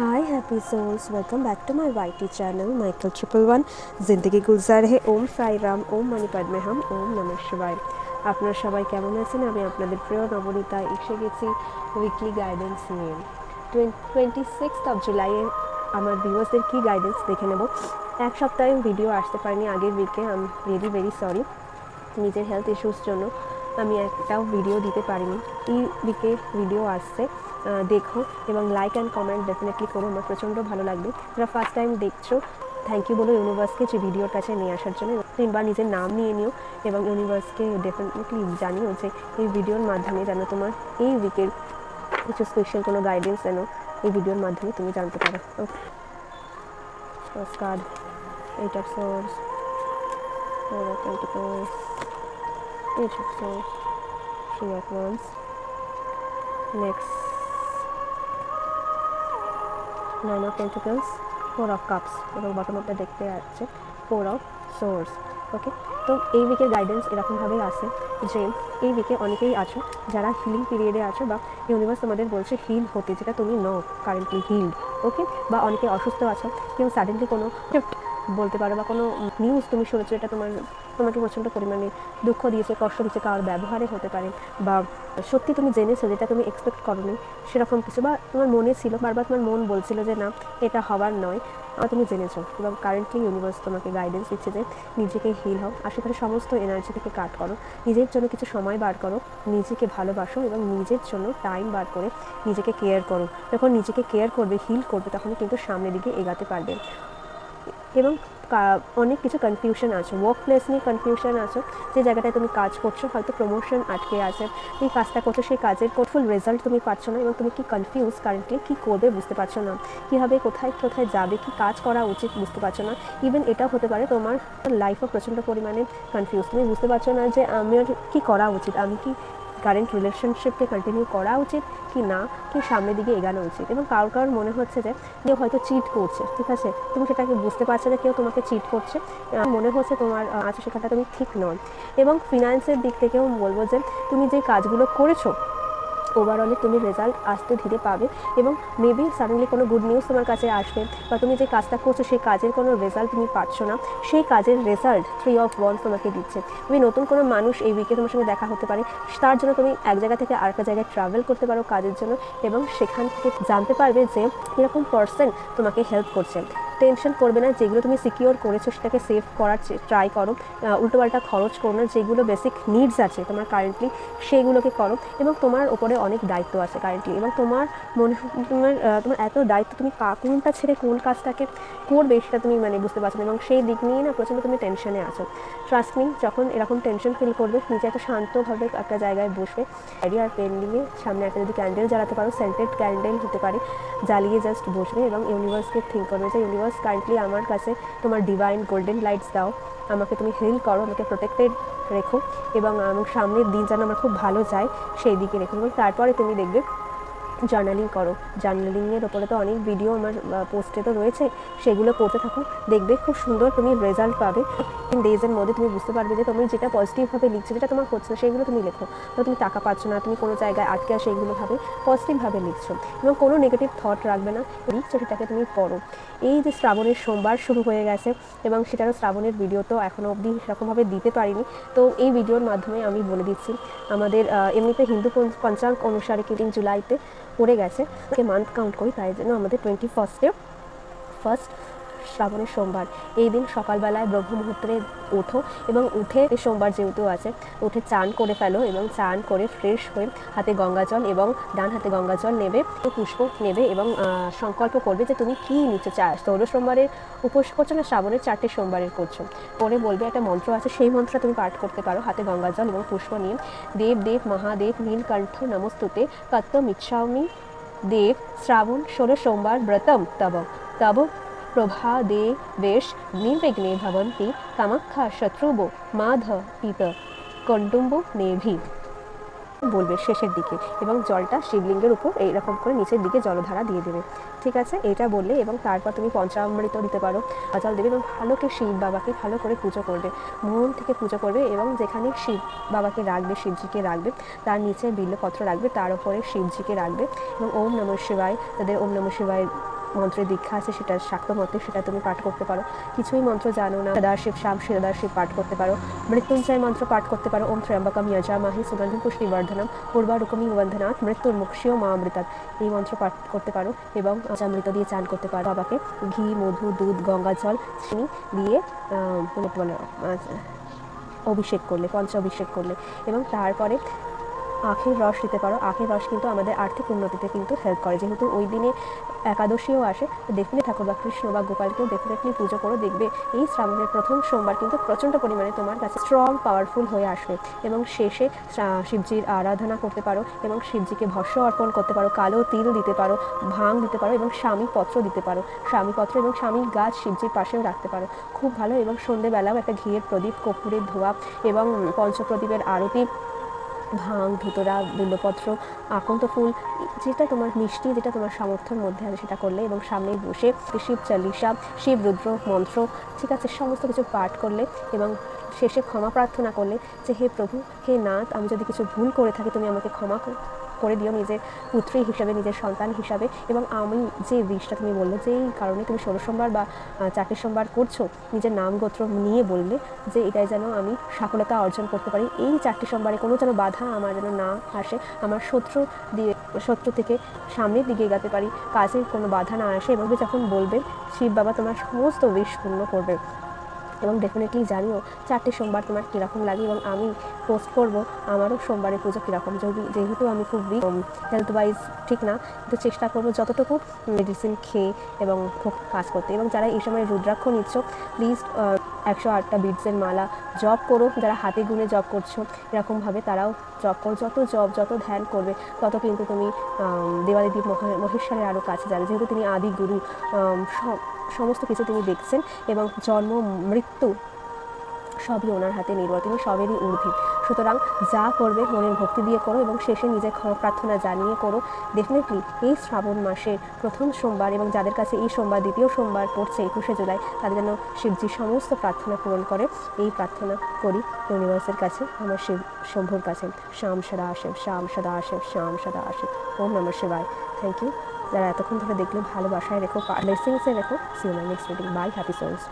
Hi happy souls, welcome back to my YT channel Michael 111 जिंदगी गुलजार है ओम साई राम ओम मणि पद्मे हम ओम नमः शिवाय। আপনারা সবাই কেমন আছেন? আমি আপনাদের প্রিয় নবনীতা এসে গেছি উইকলি গাইডেন্স নিয়ে। 26 জুলাই আমার ভিউয়ার্সদের কি গাইডেন্স দেখে নেব। এক সপ্তাহে ভিডিও আসতে পারিনি আগের উইকে, আই এম ভেরি সরি। নিজের হেলথ ইস্যুস জন্য আমি একটাও ভিডিও দিতে পারিনি। এই উইকে ভিডিও আসছে, দেখো এবং লাইক অ্যান্ড কমেন্ট ডেফিনেটলি করো, আমার প্রচণ্ড ভালো লাগবে। যারা ফার্স্ট টাইম দেখছো থ্যাংক ইউ বলো ইউনিভার্সকে যে ভিডিওর কাছে নিয়ে আসার জন্য। 3 বার নিজের নাম নিয়ে নিও এবং ইউনিভার্সকে ডেফিনেটলি জানিও যে এই ভিডিওর মাধ্যমে যেন তোমার এই উইকের কিছু স্পেশাল কোনো গাইডেন্স যেন এই ভিডিওর মাধ্যমে তুমি জানতে পারো। ওকে, first card 8 of Swords, 4 of Pentacles, Page of Swords, 3 of Wands, next 9 of Pentacles, 4 of Cups এবং বটম অফটা দেখতে আছে 4 of Swords। ওকে, তো এই উইকের গাইডেন্স এরকমভাবেই আসে যে এই উইকে অনেকেই আছো যারা হিলিং পিরিয়ডে আছো বা ইউনিভার্স তোমাদের বলছে হিল হতে, যেটা তুমি নও কারেন্টলি হিলড। ওকে, বা অনেকে অসুস্থ আছো, কেউ সাডেনলি কোনো বলতে পারো বা কোনো নিউজ তুমি শুনেছো এটা তোমাকে প্রচণ্ড পরিমাণে দুঃখ দিয়েছে, কষ্ট দিয়েছে, কারোর ব্যবহারে হতে পারে বা সত্যি তুমি জেনেছো যেটা তুমি এক্সপেক্ট করোনি সেরকম কিছু, বা তোমার মনে ছিল বারবার, তোমার মন বলছিল যে না এটা হবার নয়, তুমি জেনেছো এবং কারেন্টলি ইউনিভার্স তোমাকে গাইডেন্স দিচ্ছে যে নিজেকে হিল হও, আশেপাশে সমস্ত এনার্জি থেকে কাট করো, নিজের জন্য কিছু সময় বার করো, নিজেকে ভালোবাসো এবং নিজের জন্য টাইম বার করে নিজেকে কেয়ার করো। যখন নিজেকে কেয়ার করবে, হিল করবে, তখনই কিন্তু সামনের দিকে এগাতে পারবে। এবং অনেক কিছু কনফিউশন আছে, ওয়ার্ক প্লেস নিয়ে কনফিউশন আছে, যে জায়গাটায় তুমি কাজ করছো হয়তো প্রমোশন আটকে আছে, এই কাজটা করছো সেই কাজের ফুল রেজাল্ট তুমি পাচ্ছ না এবং তুমি কি কনফিউজ কারেন্টলি কী করবে বুঝতে পারছো না, কীভাবে কোথায় কোথায় যাবে, কি কাজ করা উচিত বুঝতে পারছো না। ইভেন এটাও হতে পারে তোমার লাইফও প্রচণ্ড পরিমাণে কনফিউজ, তুমি বুঝতে পারছো না যে আমার কী করা উচিত, আমি কি কারেন্ট রিলেশনশিপকে কন্টিনিউ করা উচিত কি না, কি সামনের দিকে এগানো উচিত। এবং কারোর মনে হচ্ছে যে কেউ হয়তো চিট করছে, ঠিক আছে, তুমি সেটাকে বুঝতে পারছো যে কেউ তোমাকে চিট করছে, মনে হচ্ছে তোমার আছে সেখানটা তুমি ঠিক নয়। এবং ফিনান্সের দিক থেকেও বলবো যে তুমি যে কাজগুলো করেছো ওভারঅলে তুমি রেজাল্ট আসতে ধীরে পাবে এবং মেবি সাডেনলি কোনো গুড নিউজ তোমার কাছে আসবে, বা তুমি যে কাজটা করছো সেই কাজের কোনো রেজাল্ট তুমি পাচ্ছ না, সেই কাজের রেজাল্ট 3 of Wands তোমাকে দিচ্ছে। তুমি নতুন কোনো মানুষ এই উইকে তোমার সঙ্গে দেখা হতে পারে, তার জন্য তুমি এক জায়গা থেকে আরেকটা জায়গায় ট্রাভেল করতে পারো কাজের জন্য এবং সেখান থেকে জানতে পারবে যে এরকম পার্সন তোমাকে হেল্প করছে। টেনশন করবে না, যেগুলো তুমি সিকিওর করেছো সেটাকে সেভ করার ট্রাই করো, উল্টোপাল্টা খরচ করো না, যেগুলো বেসিক নিডস আছে তোমার কারেন্টলি সেইগুলোকে করো। এবং তোমার ওপরে অনেক দায়িত্ব আছে কারেন্টলি এবং তোমার তোমার এত দায়িত্ব, তুমি কোনটা ছেড়ে কোন কাজটাকে করবে সেটা তুমি বুঝতে পারছো না এবং সেই দিক নিয়ে না প্রচণ্ড তুমি টেনশনে আছো। ট্রাস্ট মি, যখন এরকম টেনশন ফিল করবে নিজে একটা শান্তভাবে একটা জায়গায় বসবে, ডায়েরি আর পেন নিয়ে সামনে একটা যদি ক্যান্ডেল জ্বালাতে পারো, সেন্টেড ক্যান্ডেল হতে পারে, জ্বালিয়ে জাস্ট বসবে এবং ইউনিভার্সকে থিঙ্ক করবে যে ইউনিভার্স কারেন্টলি আমার কাছে তোমার ডিভাইন গোল্ডেন লাইটস দাও, আমাকে তুমি হিল করো, আমাকে প্রোটেক্টেড রেখো এবং সামনের দিন যেন আমার খুব ভালো যায় সেই দিকে রেখো। এবং তারপরে তুমি দেখবে জার্নালিং করো, জার্নালিংয়ের ওপরে তো অনেক ভিডিও আমার পোস্টে তো রয়েছে, সেগুলো করতে থাকো, দেখবে খুব সুন্দর তুমি রেজাল্ট পাবে। ইন ডেজের মধ্যে তুমি বুঝতে পারবে যে তুমি যেটা পজিটিভভাবে লিখছো, যেটা তোমার হচ্ছে না সেগুলো তুমি লেখো, তো তুমি টাকা পাচ্ছ না, তুমি কোনো জায়গায় আটকে সেইগুলোভাবে পজিটিভভাবে লিখছো এবং কোনো নেগেটিভ থট রাখবে না, লিখছো সেটাকে তুমি পড়ো। এই যে শ্রাবণের সোমবার শুরু হয়ে গেছে এবং সেটারও শ্রাবণের ভিডিও তো এখনও অবধি সেরকমভাবে দিতে পারিনি, তো এই ভিডিওর মাধ্যমে আমি বলে দিচ্ছি আমাদের এমনিতে হিন্দু পঞ্চাঙ্গ অনুসারে 3 জুলাইতে পড়ে গেছে, মান্থ কাউন্ট করি, তাই জন্য আমাদের 21 ফার্স্ট শ্রাবণের সোমবার। এই দিন সকালবেলায় ব্রহ্ম মুহূর্তে ওঠো এবং উঠে সোমবার যেহেতু আছে উঠে চান করে ফেলো এবং চান করে ফ্রেশ হয়ে হাতে গঙ্গা জল এবং ডান হাতে গঙ্গা জল নেবে, পুষ্প নেবে এবং সংকল্প করবে যে তুমি কী নিচ্ছ, ষোল সোমবারের উপোস করছো না শ্রাবণের 4টে সোমবারের করছো, পরে বলবে একটা মন্ত্র আছে, সেই মন্ত্রটা তুমি পাঠ করতে পারো হাতে গঙ্গা জল এবং পুষ্প নিয়ে। দেব দেব মহাদেব নীলকণ্ঠ নমস্তুতে কত্তম ইচ্ছামি দেব শ্রাবণ 16 সোমবার ব্রতম তব তব প্রভা দে বেশ নির্বিঘ্নে ভবন্তি কামাখ্যা শত্রুব মাধ পিত কণ্ডুম্ব নেভি বলবে শেষের দিকে এবং জলটা শিবলিঙ্গের উপর এইরকম করে নিচের দিকে জলধারা দিয়ে দেবে, ঠিক আছে, এটা বললে। এবং তারপর তুমি পঞ্চামৃত দিতে পারো, জল দেবে এবং ভালোকে শিব বাবাকে ভালো করে পুজো করবে, মন থেকে পুজো করবে এবং যেখানে শিব বাবাকে রাখবে, শিবজিকে রাখবে, তার নিচে বিল্লপত্র রাখবে, তার উপরে শিবজিকে রাখবে এবং ওম নমঃ শিবায়, তাদের ওম নমঃ শিবায় মন্ত্রের দীক্ষা আছে সেটা শাক্ত মন্ত্রে, সেটা তুমি পাঠ করতে পারো। কিছুই মন্ত্র জানো না, সদাশিব শাম সদাশিব পাঠ করতে পারো। মৃত্যুঞ্জয় মন্ত্র পাঠ করতে পারো, ওম ত্র্যম্বকম যজামহে সুগন্ধিম পুষ্টিবর্ধনম পূর্বারুকমিং বন্ধনাৎ মৃত্যুর্মুক্ষীয় মা অমৃতাৎ, এই মন্ত্র পাঠ করতে পারো। এবং অমৃত দিয়ে চান করতে পারো। বাবাকে ঘি, মধু, দুধ, গঙ্গা জল, চিনি দিয়ে বলে অভিষেক করলে, অভিষেক করলে, এবং তারপরে আখের রস দিতে পারো। আখের রস কিন্তু আমাদের আর্থিক উন্নতিতে কিন্তু হেল্প করে। যেহেতু ওই দিনে একাদশীও আসে, তো ডেফিনেটলি ঠাকুর বা কৃষ্ণ বা গোপালকেও ডেফিনেটলি পুজো করো। দেখবে এই শ্রাবণের প্রথম সোমবার কিন্তু প্রচণ্ড পরিমাণে তোমার কাছে স্ট্রং পাওয়ারফুল হয়ে আসবে। এবং শেষে শিবজির আরাধনা করতে পারো এবং শিবজিকে ভস্য অর্পণ করতে পারো, কালো তিল দিতে পারো, ভাং দিতে পারো এবং স্বামী পত্র দিতে পারো। স্বামী পত্র এবং স্বামীর গাছ শিবজির পাশেও রাখতে পারো, খুব ভালো। এবং সন্ধ্যেবেলাও একটা ঘিয়ের প্রদীপ, কর্পূরের ধোয়া এবং পঞ্চপ্রদীপের আরতি, ভাং, ধুতরা, বিল্লপত্র, আকন্ত ফুল, যেটা তোমার মিষ্টি, যেটা তোমার সামর্থ্যের মধ্যে আছে সেটা করলে, এবং সামনে বসে শিব চালিসা, শিব রুদ্র মন্ত্র, ঠিক আছে, সমস্ত কিছু পাঠ করলে এবং শেষে ক্ষমা প্রার্থনা করলে যে হে প্রভু, হে নাথ, আমি যদি কিছু ভুল করে থাকি তুমি আমাকে ক্ষমা করে দিও নিজের পুত্রী হিসাবে, নিজের সন্তান হিসাবে। এবং আমি যে বিষটা তুমি বললে, যেই কারণে তুমি 16 সোমবার বা 4টে সোমবার করছো, নিজের নাম গোত্র নিয়ে বললে যে এটাই যেন আমি সফলতা অর্জন করতে পারি, এই 4টে সোমবারে কোনো যেন বাধা আমার যেন না আসে, আমার শত্রু থেকে সামনের দিকে এগাতে পারি, কাজে কোনো বাধা না আসে। এবং যখন বলবে শিব বাবা তোমার সমস্ত উইশ পূর্ণ করবে। এবং ডেফিনেটলি জানিও 4টে সোমবার তোমার কীরকম লাগে, এবং আমি পোস্ট করব আমারও সোমবারের পুজো কীরকম। যেহেতু আমি খুব হেলথ ওয়াইজ ঠিক না, তো চেষ্টা করবো যতটুকু মেডিসিন খেয়ে এবং কাজ করতে। এবং যারা এই সময় রুদ্রাক্ষ নিচ্ছ, প্লিজ 108টা বিটসের মালা জপ করো। যারা হাতে গুনে জপ করছো এরকমভাবে তারাও জপ করো। যত ধ্যান করবে তত কিন্তু তুমি দেবাদেবী মহেশ্বরের আরও কাছে যাবে। যেহেতু তিনি আদি গুরু, সমস্ত কিছু তিনি দেখছেন এবং জন্ম মৃত্যু সবই ওনার হাতে নির্ভর, তিনি সবেরই ঊর্ধ্বে। সুতরাং যা করবে মনের ভক্তি দিয়ে করো এবং শেষে নিজের ক্ষমা প্রার্থনা জানিয়ে করো। ডেফিনেটলি এই শ্রাবণ মাসের প্রথম সোমবার, এবং যাদের কাছে এই সোমবার দ্বিতীয় সোমবার পড়ছে 21শে জুলাই, তাদের যেন শিবজির সমস্ত প্রার্থনা পূরণ করে, এই প্রার্থনা করি ইউনিভার্সের কাছে, আমার শিব শম্ভুর কাছে। শ্যাম সদা শিব, শ্যাম সদা শিব, শ্যাম সদা শিব। ওম নমঃ শিবায়। থ্যাংক ইউ যারা এতক্ষণ ধরে দেখলে, ভালোবাসায় রেখো, ব্লেসিংসে রেখো। See you my next meeting. Bye, happy sols.